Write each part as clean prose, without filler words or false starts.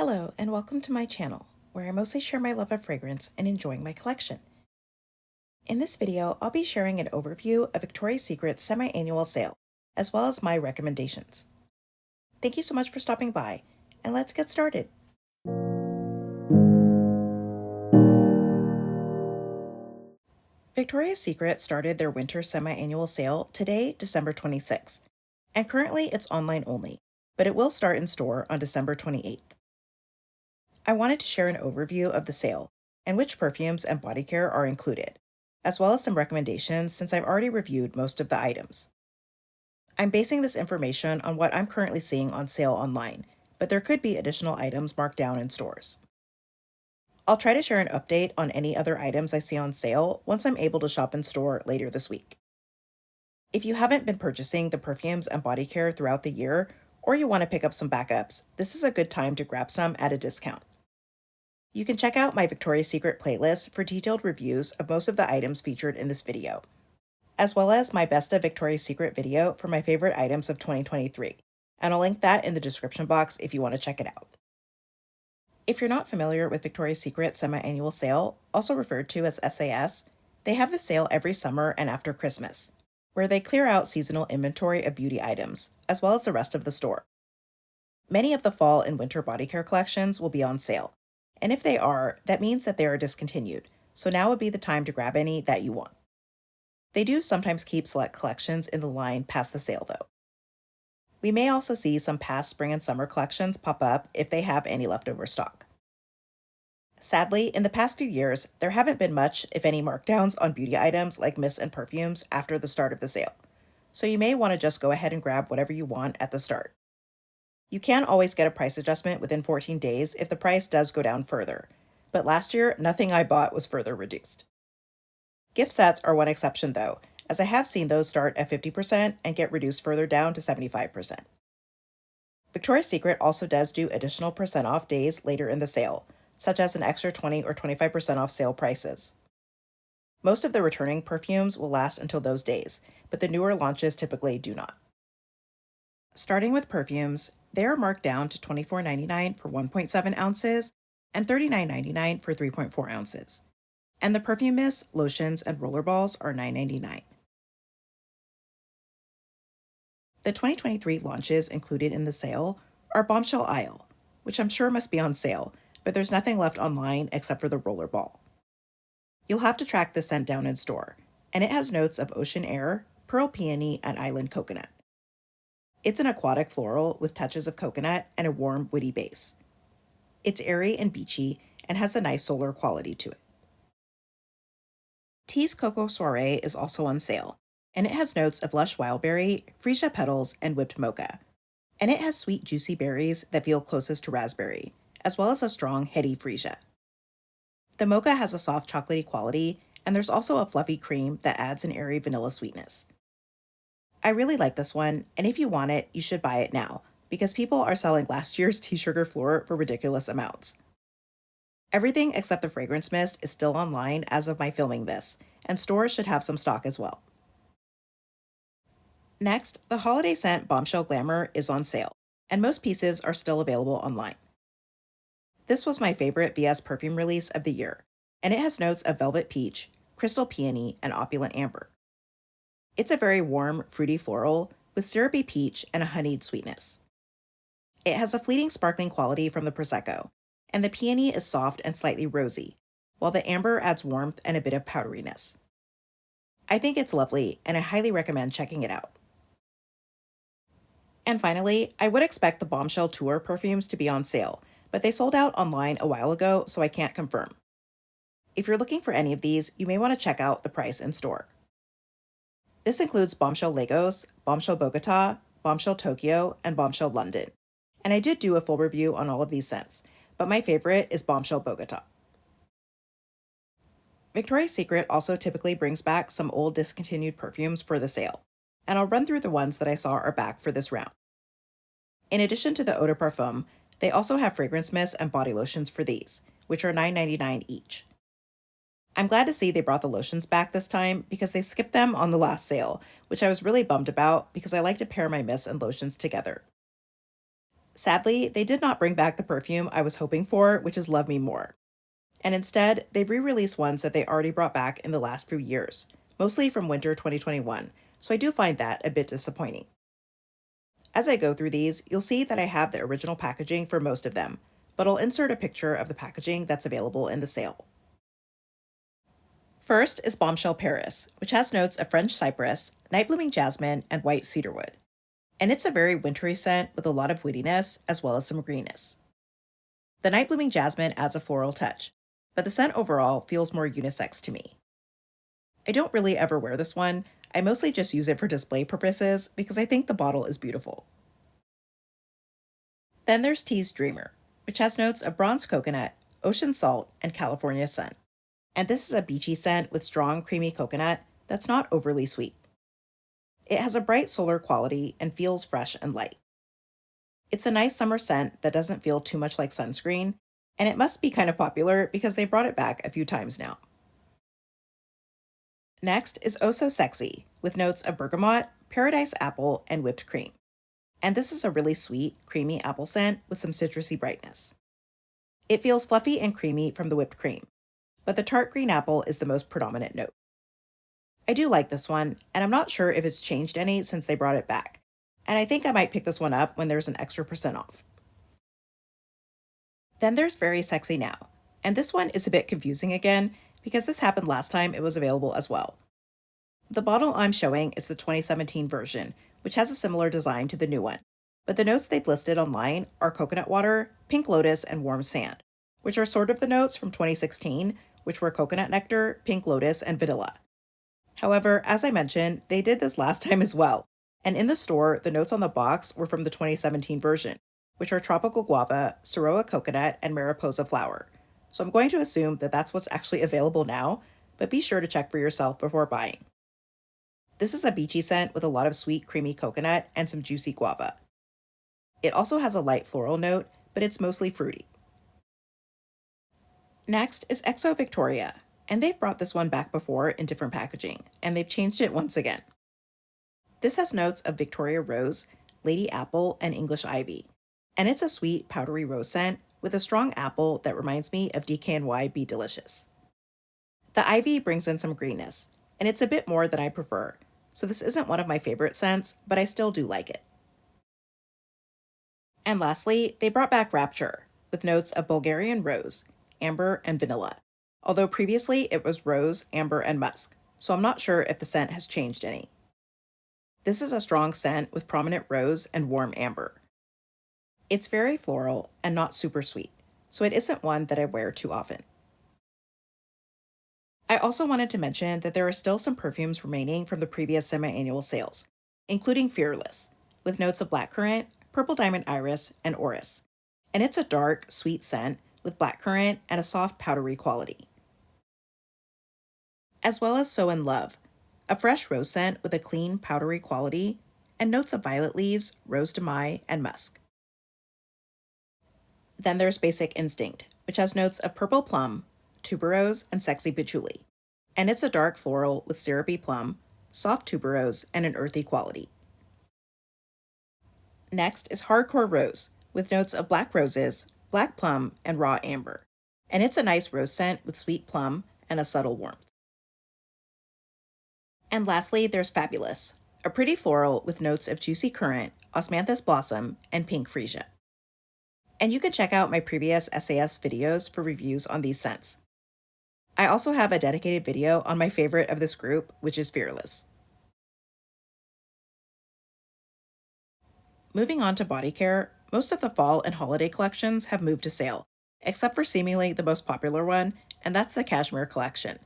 Hello, and welcome to my channel, where I mostly share my love of fragrance and enjoying my collection. In this video, I'll be sharing an overview of Victoria's Secret's semi-annual sale, as well as my recommendations. Thank you so much for stopping by, and let's get started. Victoria's Secret started their winter semi-annual sale today, December 26th, and currently it's online only, but it will start in store on December 28th. I wanted to share an overview of the sale and which perfumes and body care are included, as well as some recommendations since I've already reviewed most of the items. I'm basing this information on what I'm currently seeing on sale online, but there could be additional items marked down in stores. I'll try to share an update on any other items I see on sale once I'm able to shop in store later this week. If you haven't been purchasing the perfumes and body care throughout the year, or you want to pick up some backups, this is a good time to grab some at a discount. You can check out my Victoria's Secret playlist for detailed reviews of most of the items featured in this video, as well as my Best of Victoria's Secret video for my favorite items of 2023, and I'll link that in the description box if you want to check it out. If you're not familiar with Victoria's Secret semi-annual sale, also referred to as SAS, they have the sale every summer and after Christmas, where they clear out seasonal inventory of beauty items, as well as the rest of the store. Many of the fall and winter body care collections will be on sale, and if they are, that means that they are discontinued, so now would be the time to grab any that you want. They do sometimes keep select collections in the line past the sale, though. We may also see some past spring and summer collections pop up if they have any leftover stock. Sadly, in the past few years, there haven't been much, if any, markdowns on beauty items like mists and perfumes after the start of the sale, so you may want to just go ahead and grab whatever you want at the start. You can always get a price adjustment within 14 days if the price does go down further, but last year, nothing I bought was further reduced. Gift sets are one exception though, as I have seen those start at 50% and get reduced further down to 75%. Victoria's Secret also does do additional percent off days later in the sale, such as an extra 20 or 25% off sale prices. Most of the returning perfumes will last until those days, but the newer launches typically do not. Starting with perfumes, they are marked down to $24.99 for 1.7 ounces and $39.99 for 3.4 ounces. And the perfume mists, lotions, and roller balls are $9.99. The 2023 launches included in the sale are Bombshell Isle, which I'm sure must be on sale, but there's nothing left online except for the roller ball. You'll have to track the scent down in store, and it has notes of ocean air, pearl peony, and island coconut. It's an aquatic floral with touches of coconut and a warm, woody base. It's airy and beachy and has a nice solar quality to it. Tea's Cocoa Soiree is also on sale, and it has notes of lush wildberry, freesia petals, and whipped mocha. And it has sweet, juicy berries that feel closest to raspberry, as well as a strong, heady freesia. The mocha has a soft chocolatey quality, and there's also a fluffy cream that adds an airy vanilla sweetness. I really like this one, and if you want it, you should buy it now, because people are selling last year's tea sugar floor for ridiculous amounts. Everything except the fragrance mist is still online as of my filming this, and stores should have some stock as well. Next, the holiday scent Bombshell Glamour is on sale, and most pieces are still available online. This was my favorite VS perfume release of the year, and it has notes of velvet peach, crystal peony, and opulent amber. It's a very warm, fruity floral with syrupy peach and a honeyed sweetness. It has a fleeting sparkling quality from the Prosecco, and the peony is soft and slightly rosy, while the amber adds warmth and a bit of powderiness. I think it's lovely, and I highly recommend checking it out. And finally, I would expect the Bombshell Tour perfumes to be on sale, but they sold out online a while ago, so I can't confirm. If you're looking for any of these, you may want to check out the price in store. This includes Bombshell Lagos, Bombshell Bogota, Bombshell Tokyo, and Bombshell London. And I did do a full review on all of these scents, but my favorite is Bombshell Bogota. Victoria's Secret also typically brings back some old discontinued perfumes for the sale, and I'll run through the ones that I saw are back for this round. In addition to the Eau de Parfum, they also have fragrance mists and body lotions for these, which are $9.99 each. I'm glad to see they brought the lotions back this time because they skipped them on the last sale, which I was really bummed about because I like to pair my mists and lotions together. Sadly, they did not bring back the perfume I was hoping for, which is Love Me More. And instead, they've re-released ones that they already brought back in the last few years, mostly from winter 2021, so I do find that a bit disappointing. As I go through these, you'll see that I have the original packaging for most of them, but I'll insert a picture of the packaging that's available in the sale. First is Bombshell Paris, which has notes of French cypress, night blooming jasmine, and white cedarwood. And it's a very wintry scent with a lot of woodiness as well as some greenness. The night blooming jasmine adds a floral touch, but the scent overall feels more unisex to me. I don't really ever wear this one, I mostly just use it for display purposes because I think the bottle is beautiful. Then there's Tea's Dreamer, which has notes of bronze coconut, ocean salt, and California sun. And this is a beachy scent with strong creamy coconut that's not overly sweet. It has a bright solar quality and feels fresh and light. It's a nice summer scent that doesn't feel too much like sunscreen, and it must be kind of popular because they brought it back a few times now. Next is Oh So Sexy, with notes of bergamot, paradise apple, and whipped cream. And this is a really sweet, creamy apple scent with some citrusy brightness. It feels fluffy and creamy from the whipped cream, but the tart green apple is the most predominant note. I do like this one, and I'm not sure if it's changed any since they brought it back, and I think I might pick this one up when there's an extra % off. Then there's Very Sexy Now, and this one is a bit confusing again because this happened last time it was available as well. The bottle I'm showing is the 2017 version, which has a similar design to the new one, but the notes they've listed online are coconut water, pink lotus, and warm sand, which are sort of the notes from 2016, which were coconut nectar, pink lotus, and vanilla. However, as I mentioned, they did this last time as well, and in the store, the notes on the box were from the 2017 version, which are tropical guava, Soroa coconut, and mariposa flower. So I'm going to assume that that's what's actually available now, but be sure to check for yourself before buying. This is a beachy scent with a lot of sweet, creamy coconut and some juicy guava. It also has a light floral note, but it's mostly fruity. Next is XO Victoria, and they've brought this one back before in different packaging, and they've changed it once again. This has notes of Victoria Rose, Lady Apple, and English Ivy, and it's a sweet, powdery rose scent with a strong apple that reminds me of DKNY Be Delicious. The ivy brings in some greenness, and it's a bit more than I prefer, so this isn't one of my favorite scents, but I still do like it. And lastly, they brought back Rapture, with notes of Bulgarian rose, amber, and vanilla, although previously it was rose, amber, and musk, so I'm not sure if the scent has changed any. This is a strong scent with prominent rose and warm amber. It's very floral and not super sweet, so it isn't one that I wear too often. I also wanted to mention that there are still some perfumes remaining from the previous semi-annual sales, including Fearless, with notes of blackcurrant, purple diamond iris, and orris. And it's a dark, sweet scent with blackcurrant and a soft, powdery quality. As well as So in Love, a fresh rose scent with a clean, powdery quality, and notes of violet leaves, rose de mai, and musk. Then there's Basic Instinct, which has notes of purple plum, tuberose, and sexy patchouli. And it's a dark floral with syrupy plum, soft tuberose, and an earthy quality. Next is Hardcore Rose, with notes of black roses, black plum, and raw amber. And it's a nice rose scent with sweet plum and a subtle warmth. And lastly, there's Fabulous, a pretty floral with notes of juicy currant, osmanthus blossom, and pink freesia. And you can check out my previous SAS videos for reviews on these scents. I also have a dedicated video on my favorite of this group, which is Fearless. Moving on to body care, most of the fall and holiday collections have moved to sale, except for seemingly the most popular one, and that's the Cashmere collection.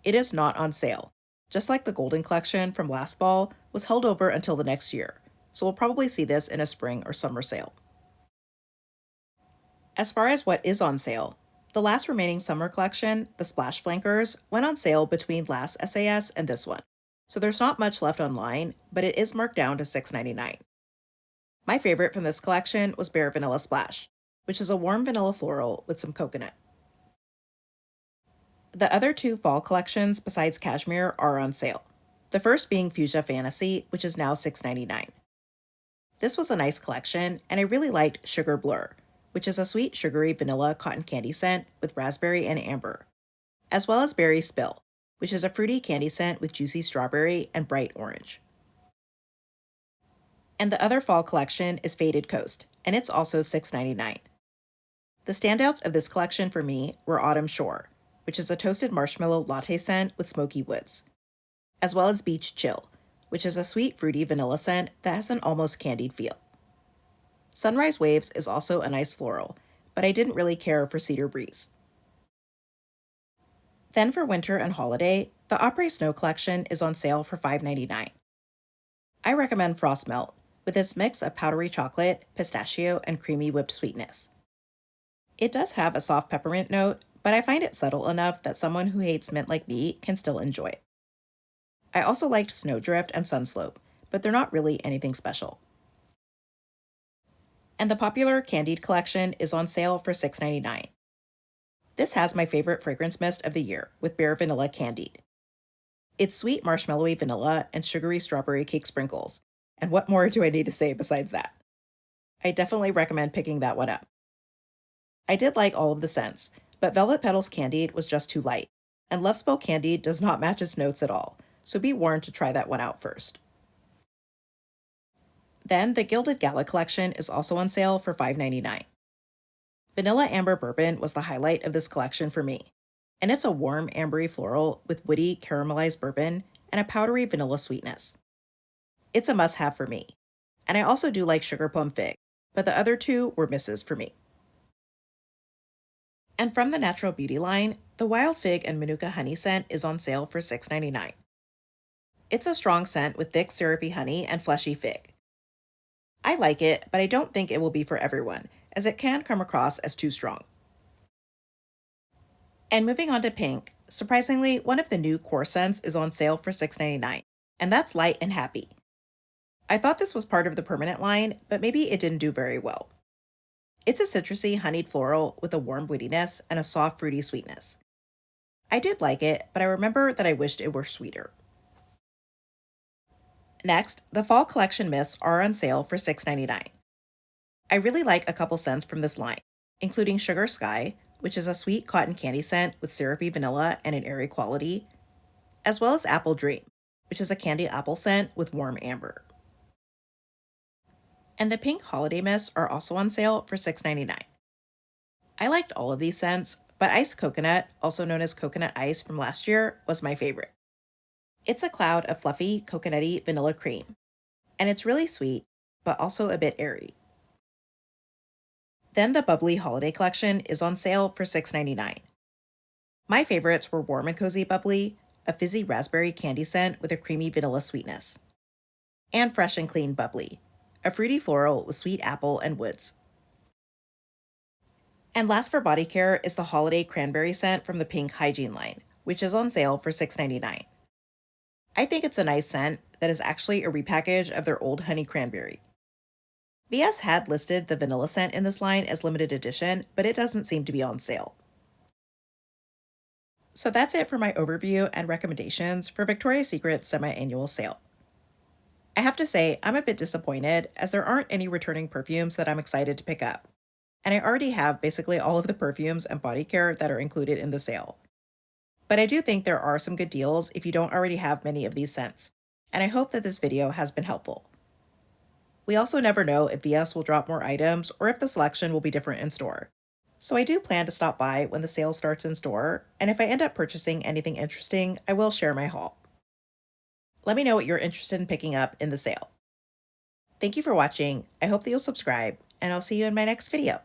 It is not on sale, just like the Golden collection from last fall was held over until the next year, so we'll probably see this in a spring or summer sale. As far as what is on sale, the last remaining summer collection, the Splash Flankers, went on sale between last SAS and this one, so there's not much left online, but it is marked down to $6.99. My favorite from this collection was Bare Vanilla Splash, which is a warm vanilla floral with some coconut. The other two fall collections besides Cashmere are on sale, the first being Fuchsia Fantasy, which is now $6.99. This was a nice collection, and I really liked Sugar Blur, which is a sweet, sugary vanilla cotton candy scent with raspberry and amber, as well as Berry Spill, which is a fruity candy scent with juicy strawberry and bright orange. And the other fall collection is Faded Coast, and it's also $6.99. The standouts of this collection for me were Autumn Shore, which is a toasted marshmallow latte scent with smoky woods, as well as Beach Chill, which is a sweet, fruity vanilla scent that has an almost candied feel. Sunrise Waves is also a nice floral, but I didn't really care for Cedar Breeze. Then for winter and holiday, the Après Snow collection is on sale for $5.99. I recommend Frost Melt, with its mix of powdery chocolate, pistachio, and creamy whipped sweetness. It does have a soft peppermint note, but I find it subtle enough that someone who hates mint like me can still enjoy it. I also liked Snowdrift and Sunslope, but they're not really anything special. And the popular Candied collection is on sale for $6.99. This has my favorite fragrance mist of the year with Bare Vanilla Candied. It's sweet marshmallowy vanilla and sugary strawberry cake sprinkles, and what more do I need to say besides that? I definitely recommend picking that one up. I did like all of the scents, but Velvet Petals Candied was just too light, and Love Spell Candied does not match its notes at all, so be warned to try that one out first. Then the Gilded Gala collection is also on sale for $5.99. Vanilla Amber Bourbon was the highlight of this collection for me, and it's a warm ambery floral with woody caramelized bourbon and a powdery vanilla sweetness. It's a must-have for me, and I also do like Sugar Plum Fig, but the other two were misses for me. And from the Natural Beauty line, the Wild Fig and Manuka Honey scent is on sale for $6.99. It's a strong scent with thick syrupy honey and fleshy fig. I like it, but I don't think it will be for everyone, as it can come across as too strong. And moving on to pink, surprisingly, one of the new core scents is on sale for $6.99, and that's Light and Happy. I thought this was part of the permanent line, but maybe it didn't do very well. It's a citrusy, honeyed floral with a warm woodiness and a soft, fruity sweetness. I did like it, but I remember that I wished it were sweeter. Next, the fall collection mists are on sale for $6.99. I really like a couple scents from this line, including Sugar Sky, which is a sweet cotton candy scent with syrupy vanilla and an airy quality, as well as Apple Dream, which is a candy apple scent with warm amber. And the pink holiday mists are also on sale for $6.99. I liked all of these scents, but Iced Coconut, also known as Coconut Ice from last year, was my favorite. It's a cloud of fluffy, coconutty vanilla cream, and it's really sweet, but also a bit airy. Then the Bubbly Holiday Collection is on sale for $6.99. My favorites were Warm and Cozy Bubbly, a fizzy raspberry candy scent with a creamy vanilla sweetness, and Fresh and Clean Bubbly, a fruity floral with sweet apple and woods. And last for body care is the Holiday Cranberry scent from the Pink Hygiene line, which is on sale for $6.99. I think it's a nice scent that is actually a repackage of their old Honey Cranberry. VS had listed the vanilla scent in this line as limited edition, but it doesn't seem to be on sale. So that's it for my overview and recommendations for Victoria's Secret's semi-annual sale. I have to say, I'm a bit disappointed as there aren't any returning perfumes that I'm excited to pick up, and I already have basically all of the perfumes and body care that are included in the sale. But I do think there are some good deals if you don't already have many of these scents, and I hope that this video has been helpful. We also never know if VS will drop more items or if the selection will be different in store. So I do plan to stop by when the sale starts in store, and if I end up purchasing anything interesting, I will share my haul. Let me know what you're interested in picking up in the sale. Thank you for watching, I hope that you'll subscribe, and I'll see you in my next video.